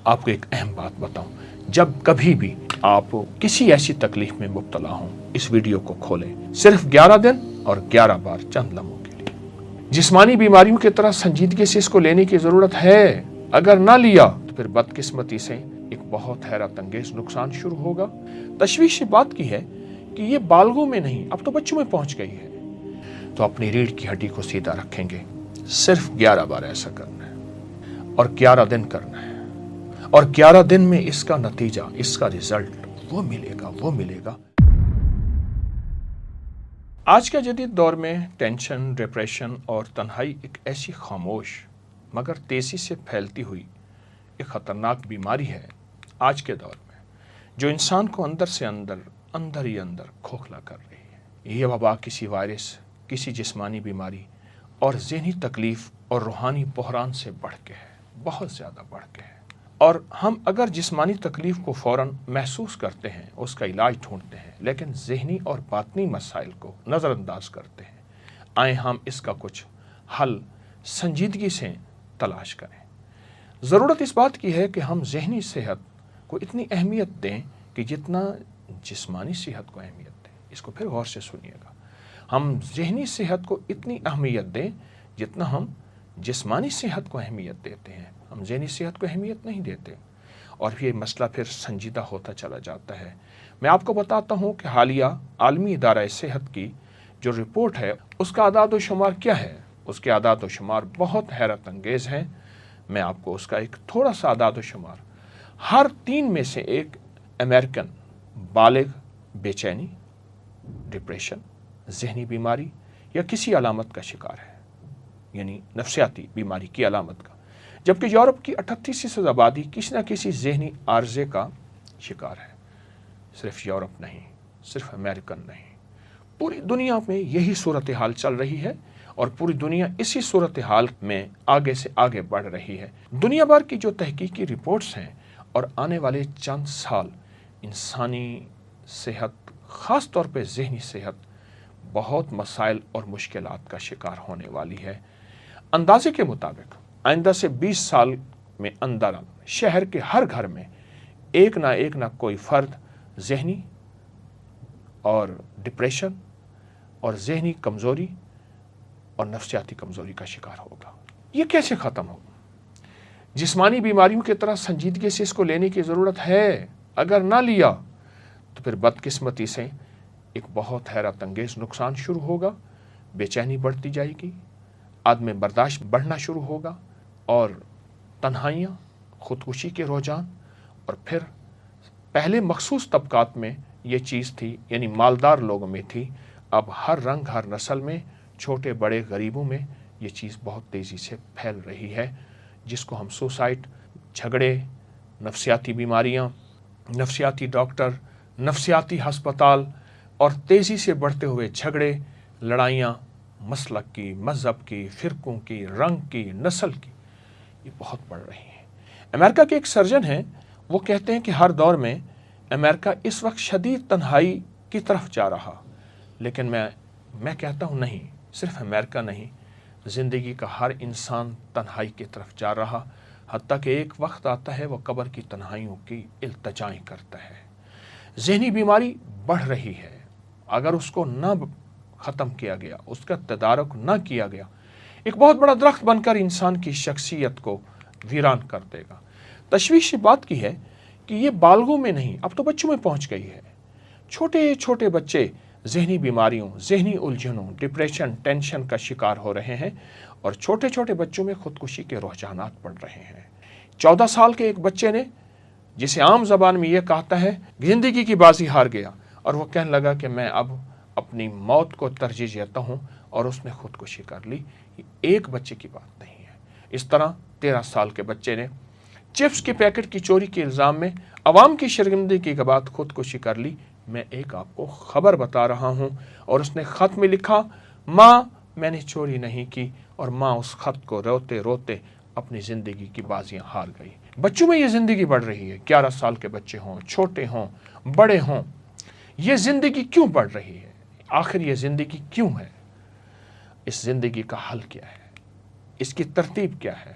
آپ کو ایک اہم بات بتاؤں، جب کبھی بھی آپ کسی ایسی تکلیف میں مبتلا ہوں، اس ویڈیو کو کھولیں، صرف 11 دن اور 11 بار چند لمحوں کے لیے۔ جسمانی بیماریوں کی طرح سنجیدگی سے اس کو لینے کی ضرورت ہے، اگر نہ لیا تو پھر بدقسمتی سے ایک بہت حیرت انگیز نقصان شروع ہوگا۔ تشویش بات کی ہے کہ یہ بالغوں میں نہیں، اب تو بچوں میں پہنچ گئی ہے۔ تو اپنی ریڑھ کی ہڈی کو سیدھا رکھیں گے، صرف 11 بار ایسا کرنا ہے اور 11 دن کرنا ہے، اور 11 دن میں اس کا نتیجہ، اس کا رزلٹ وہ ملے گا۔ آج کے جدید دور میں ٹینشن، ڈپریشن اور تنہائی ایک ایسی خاموش مگر تیزی سے پھیلتی ہوئی ایک خطرناک بیماری ہے آج کے دور میں، جو انسان کو اندر سے اندر ہی کھوکھلا کر رہی ہے۔ یہ وبا کسی وائرس، کسی جسمانی بیماری اور ذہنی تکلیف اور روحانی بحران سے بڑھ کے ہے، بہت زیادہ بڑھ کے ہے۔ اور ہم اگر جسمانی تکلیف کو فوراً محسوس کرتے ہیں، اس کا علاج ڈھونڈتے ہیں، لیکن ذہنی اور باطنی مسائل کو نظر انداز کرتے ہیں۔ آئیں ہم اس کا کچھ حل سنجیدگی سے تلاش کریں۔ ضرورت اس بات کی ہے کہ ہم ذہنی صحت کو اتنی اہمیت دیں کہ جتنا جسمانی صحت کو اہمیت دیں۔ اس کو پھر غور سے سنیے گا۔ ہم ذہنی صحت کو اتنی اہمیت دیں جتنا ہم جسمانی صحت کو اہمیت دیتے ہیں۔ ہم ذہنی صحت کو اہمیت نہیں دیتے اور یہ مسئلہ پھر سنجیدہ ہوتا چلا جاتا ہے۔ میں آپ کو بتاتا ہوں کہ حالیہ عالمی ادارہ صحت کی جو رپورٹ ہے، اس کا اعداد و شمار کیا ہے۔ اس کے اعداد و شمار بہت حیرت انگیز ہیں۔ میں آپ کو اس کا ایک تھوڑا سا اعداد و شمار، ہر 3 میں سے ایک امریکن بالغ بے چینی، ڈپریشن، ذہنی بیماری یا کسی علامت کا شکار ہے، یعنی نفسیاتی بیماری کی علامت کا، جبکہ یورپ کی 38% آبادی کسی نہ کسی ذہنی عارضے کا شکار ہے۔ صرف یورپ نہیں، صرف امریکن نہیں، پوری دنیا میں یہی صورتحال چل رہی ہے اور پوری دنیا اسی صورتحال میں آگے سے آگے بڑھ رہی ہے۔ دنیا بھر کی جو تحقیقی رپورٹس ہیں اور آنے والے چند سال انسانی صحت، خاص طور پہ ذہنی صحت، بہت مسائل اور مشکلات کا شکار ہونے والی ہے۔ اندازے کے مطابق آئندہ سے 20 سال میں اندر شہر کے ہر گھر میں ایک نہ کوئی فرد ذہنی اور ڈپریشن اور ذہنی کمزوری اور نفسیاتی کمزوری کا شکار ہوگا۔ یہ کیسے ختم ہوگا؟ جسمانی بیماریوں کی طرح سنجیدگی سے اس کو لینے کی ضرورت ہے، اگر نہ لیا تو پھر بدقسمتی سے ایک بہت حیرت انگیز نقصان شروع ہوگا۔ بے چینی بڑھتی جائے گی، عدم برداشت بڑھنا شروع ہوگا، اور تنہائیاں، خودکشی کے رجحان، اور پھر پہلے مخصوص طبقات میں یہ چیز تھی، یعنی مالدار لوگوں میں تھی، اب ہر رنگ، ہر نسل میں، چھوٹے بڑے غریبوں میں یہ چیز بہت تیزی سے پھیل رہی ہے، جس کو ہم سوسائڈ، جھگڑے، نفسیاتی بیماریاں، نفسیاتی ڈاکٹر، نفسیاتی ہسپتال اور تیزی سے بڑھتے ہوئے جھگڑے، لڑائیاں، مسلک کی، مذہب کی، فرقوں کی، رنگ کی، نسل کی، یہ بہت بڑھ رہی ہیں۔ امریکہ کے ایک سرجن ہیں، وہ کہتے ہیں کہ ہر دور میں امریکہ اس وقت شدید تنہائی کی طرف جا رہا، لیکن میں کہتا ہوں نہیں، صرف امریکہ نہیں، زندگی کا ہر انسان تنہائی کی طرف جا رہا، حتیٰ کہ ایک وقت آتا ہے وہ قبر کی تنہائیوں کی التجائیں کرتا ہے۔ ذہنی بیماری بڑھ رہی ہے، اگر اس کو نہ ختم کیا گیا، اس کا تدارک نہ کیا گیا، ایک بہت بڑا درخت بن کر انسان کی شخصیت کو ویران کر دے گا۔ تشویش بات کی ہے کہ یہ بالغوں میں نہیں، اب تو بچوں میں پہنچ گئی ہے۔ چھوٹے چھوٹے بچے ذہنی بیماریوں، ذہنی الجھنوں، ڈپریشن، ٹینشن کا شکار ہو رہے ہیں، اور چھوٹے چھوٹے بچوں میں خودکشی کے رجحانات بڑھ رہے ہیں۔ 14 سال کے ایک بچے نے، جسے عام زبان میں یہ کہتا ہے زندگی کی بازی ہار گیا، اور وہ کہنے لگا کہ میں اب اپنی موت کو ترجیح دیتا ہوں، اور اس نے خودکشی کر لی۔ یہ ایک بچے کی بات نہیں ہے۔ اس طرح 13 سال کے بچے نے چپس کے پیکٹ کی چوری کے الزام میں عوام کی شرمندگی کے بعد خودکشی کر لی۔ میں ایک آپ کو خبر بتا رہا ہوں، اور اس نے خط میں لکھا، ماں میں نے چوری نہیں کی، اور ماں اس خط کو روتے روتے اپنی زندگی کی بازیاں ہار گئی۔ بچوں میں یہ زندگی بڑھ رہی ہے، 11 سال کے بچے ہوں، چھوٹے ہوں، بڑے ہوں، یہ زندگی کیوں بڑھ رہی ہے؟ آخر یہ زندگی کیوں ہے؟ اس زندگی کا حل کیا ہے؟ اس کی ترتیب کیا ہے؟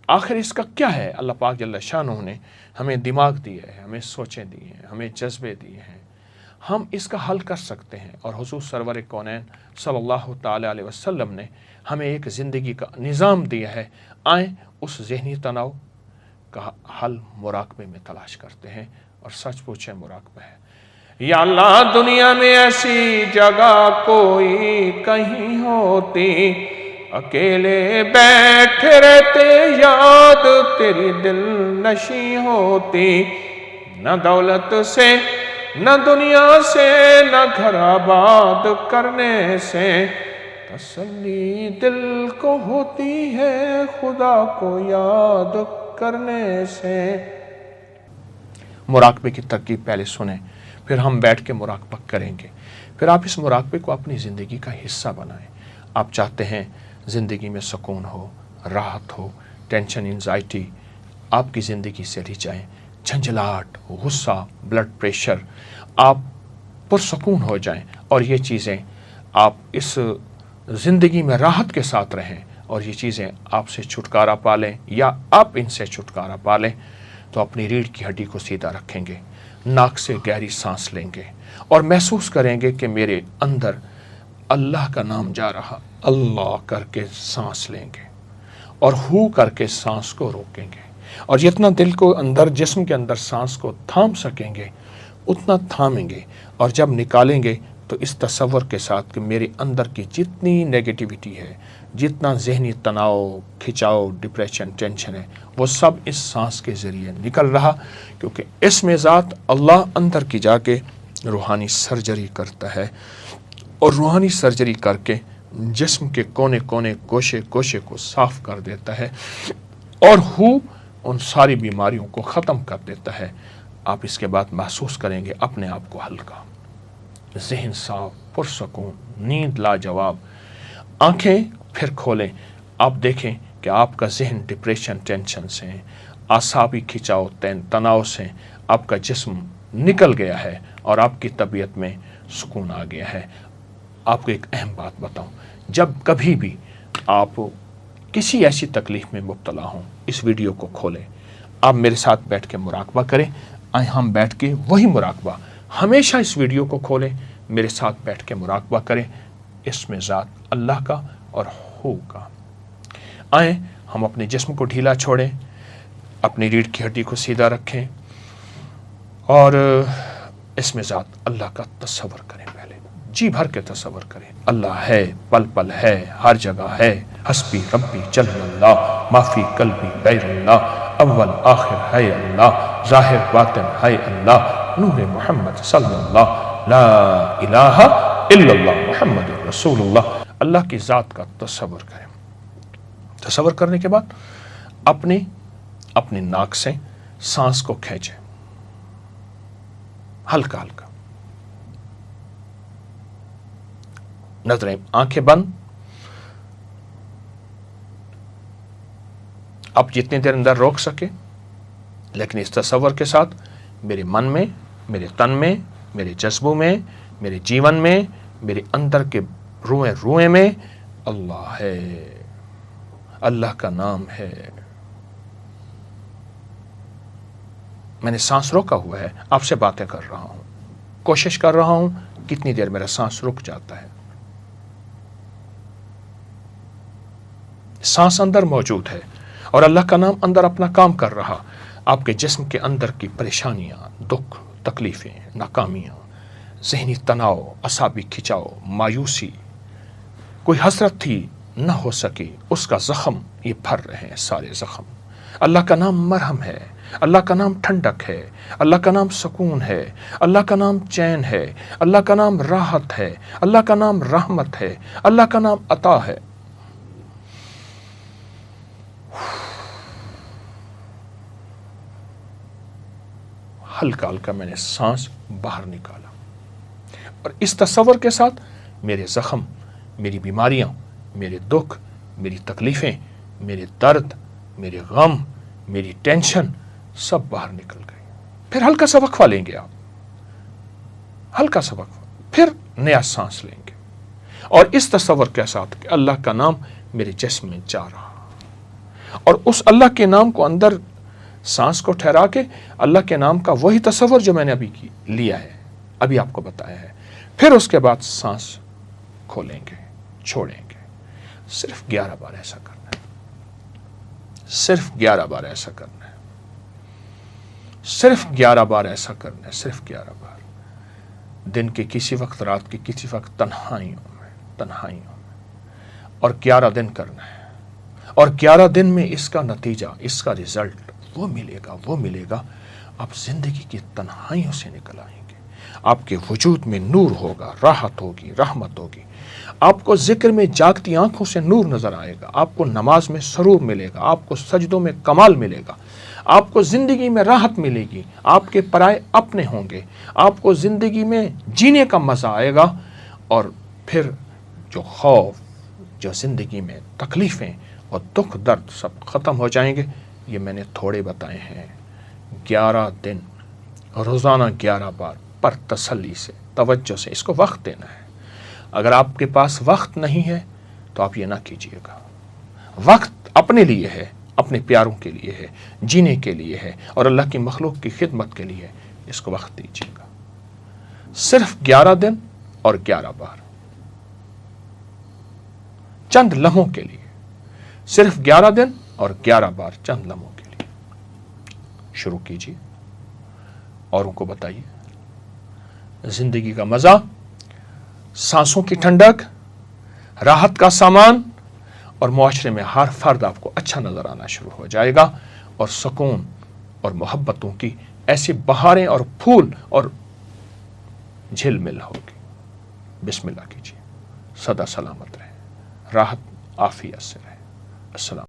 آخر اس کا کیا ہے؟ اللہ پاک جل شانہ نے ہمیں دماغ دیے ہیں، ہمیں سوچیں دی ہیں، ہمیں جذبے دیے ہیں، ہم اس کا حل کر سکتے ہیں۔ اور حضور سرور کونین صلی اللہ تعالی علیہ وسلم نے ہمیں ایک زندگی کا نظام دیا ہے۔ آئیں اس ذہنی تناؤ کا حل مراقبے میں تلاش کرتے ہیں، اور سچ پوچھیں مراقبہ ہے۔ یا اللہ دنیا میں ایسی جگہ کوئی کہیں ہوتی، اکیلے بیٹھے رہتے یاد تیری دل نشی ہوتی، نہ دولت سے نہ دنیا سے نہ گھر آباد کرنے سے تسلی دل کو ہوتی ہے خدا کو یاد کرنے سے۔ مراقبے کی ترکیب پہلے سنیں، پھر ہم بیٹھ کے مراقبہ کریں گے، پھر آپ اس مراقبے کو اپنی زندگی کا حصہ بنائیں۔ آپ چاہتے ہیں زندگی میں سکون ہو، راحت ہو، ٹینشن انزائٹی آپ کی زندگی سے ہٹ جائیں، جھنجھلاہٹ، غصہ، بلڈ پریشر، آپ پرسکون ہو جائیں، اور یہ چیزیں آپ اس زندگی میں راحت کے ساتھ رہیں، اور یہ چیزیں آپ سے چھٹکارا پا لیں یا آپ ان سے چھٹکارا پا لیں، تو اپنی ریڑھ کی ہڈی کو سیدھا رکھیں گے، ناک سے گہری سانس لیں گے، اور محسوس کریں گے کہ میرے اندر اللہ کا نام جا رہا، اللہ کر کے سانس لیں گے، اور ہو کر کے سانس کو روکیں گے، اور جتنا دل کو اندر جسم کے اندر سانس کو تھام سکیں گے اتنا تھامیں گے، اور جب نکالیں گے تو اس تصور کے ساتھ کہ میرے اندر کی جتنی نیگیٹیوٹی ہے، جتنا ذہنی تناؤ، کھچاؤ، ڈپریشن، ٹینشن ہے، وہ سب اس سانس کے ذریعے نکل رہا، کیونکہ اس میں ذات اللہ اندر کی جا کے روحانی سرجری کرتا ہے، اور روحانی سرجری کر کے جسم کے کونے کونے، گوشے گوشے کو صاف کر دیتا ہے، اور ان ساری بیماریوں کو ختم کر دیتا ہے۔ آپ اس کے بعد محسوس کریں گے اپنے آپ کو ہلکا، ذہن صاف، پرسکون، نیند لاجواب۔ آنکھیں پھر کھولیں، آپ دیکھیں کہ آپ کا ذہن ڈپریشن، ٹینشن سے، اعصابی کھچاؤ، تناؤ سے آپ کا جسم نکل گیا ہے، اور آپ کی طبیعت میں سکون آ گیا ہے۔ آپ کو ایک اہم بات بتاؤں، جب کبھی بھی آپ کسی ایسی تکلیف میں مبتلا ہوں، اس ویڈیو کو کھولیں، آپ میرے ساتھ بیٹھ کے مراقبہ کریں۔ آئیں ہم بیٹھ کے وہی مراقبہ، ہمیشہ اس ویڈیو کو کھولیں، میرے ساتھ بیٹھ کے مراقبہ کریں، اس میں ذات اللہ کا اور ہو کا۔ آئیں ہم اپنے جسم کو ڈھیلا چھوڑیں، اپنی ریڑھ کی ہڈی کو سیدھا رکھیں، اور اس میں ذات اللہ کا تصور کریں۔ پہلے جی بھر کے تصور کریں، اللہ ہے، پل پل ہے، ہر جگہ ہے، حسبی ربی جل اللہ، معافی قلبی غیر اللہ، اول آخر ہے اللہ، ظاہر باطن ہے اللہ، نور محمد صلی اللہ، لا الہ الا اللہ محمد رسول اللہ۔ اللہ کی ذات کا تصور کریں۔ تصور کرنے کے بعد اپنے ناک سے سانس کو کھینچیں، ہلکا ہلکا، نظریں، آنکھیں بند۔ آپ جتنی دیر اندر روک سکے، لیکن اس تصور کے ساتھ میرے من میں، میرے تن میں، میرے جذبوں میں، میرے جیون میں، میرے اندر کے روئیں روئیں میں اللہ ہے، اللہ کا نام ہے۔ میں نے سانس روکا ہوا ہے، آپ سے باتیں کر رہا ہوں، کوشش کر رہا ہوں کتنی دیر میرا سانس رک جاتا ہے۔ سانس اندر موجود ہے، اور اللہ کا نام اندر اپنا کام کر رہا۔ آپ کے جسم کے اندر کی پریشانیاں، دکھ، تکلیفیں، ناکامیاں، ذہنی تناؤ، اعصابی کھچاؤ، مایوسی، کوئی حسرت تھی نہ ہو سکی، اس کا زخم یہ بھر رہے ہیں سارے زخم۔ اللہ کا نام مرہم ہے، اللہ کا نام ٹھنڈک ہے، اللہ کا نام سکون ہے، اللہ کا نام چین ہے، اللہ کا نام راحت ہے، اللہ کا نام رحمت ہے، اللہ کا نام عطا ہے۔ ہلکا ہلکا میں نے سانس باہر نکالا، اور اس تصور کے ساتھ میرے زخم، میری بیماریاں، میرے دکھ، میری تکلیفیں، میرے درد، میرے غم، میری ٹینشن سب باہر نکل گئی۔ پھر ہلکا سا وقفہ لیں گے، آپ ہلکا سا وقفہ، پھر نیا سانس لیں گے، اور اس تصور کے ساتھ کہ اللہ کا نام میرے جسم میں جا رہا، اور اس اللہ کے نام کو اندر سانس کو ٹھہرا کے اللہ کے نام کا وہی تصور جو میں نے ابھی لیا ہے، ابھی آپ کو بتایا ہے، پھر اس کے بعد سانس کھولیں گے، چھوڑیں گے۔ صرف 11 بار ایسا کرنا ہے، صرف 11 بار ایسا کرنا ہے، صرف 11 بار ایسا کرنا ہے، صرف 11 بار، دن کے کسی وقت، رات کے کسی وقت، تنہائیوں میں، اور 11 دن کرنا ہے۔ اور 11 دن میں اس کا نتیجہ، اس کا رزلٹ وہ ملے گا، آپ زندگی کی تنہائیوں سے نکل آئیں گے، آپ کے وجود میں نور ہوگا، راحت ہوگی، رحمت ہوگی، آپ کو ذکر میں جاگتی آنکھوں سے نور نظر آئے گا، آپ کو نماز میں سرور ملے گا، آپ کو سجدوں میں کمال ملے گا، آپ کو زندگی میں راحت ملے گی، آپ کے پرائے اپنے ہوں گے، آپ کو زندگی میں جینے کا مزہ آئے گا، اور پھر جو خوف، جو زندگی میں تکلیفیں اور دکھ درد سب ختم ہو جائیں گے۔ یہ میں نے تھوڑے بتائے ہیں۔ 11 دن، روزانہ 11 بار، پر تسلی سے، توجہ سے، اس کو وقت دینا ہے۔ اگر آپ کے پاس وقت نہیں ہے تو آپ یہ نہ کیجیے گا۔ وقت اپنے لیے ہے، اپنے پیاروں کے لیے ہے، جینے کے لیے ہے، اور اللہ کی مخلوق کی خدمت کے لیے، اس کو وقت دیجیے گا۔ صرف 11 دن اور 11 بار، چند لمحوں کے لیے، صرف 11 دن اور 11 بار، چند لمحوں کے لیے شروع کیجیے، اوروں کو بتائیے۔ زندگی کا مزہ، سانسوں کی ٹھنڈک، راحت کا سامان، اور معاشرے میں ہر فرد آپ کو اچھا نظر آنا شروع ہو جائے گا، اور سکون اور محبتوں کی ایسی بہاریں اور پھول اور جھل مل ہوگی۔ بسم اللہ کیجیے، سدا سلامت رہے، راحت عافیت سے رہے۔ السلام۔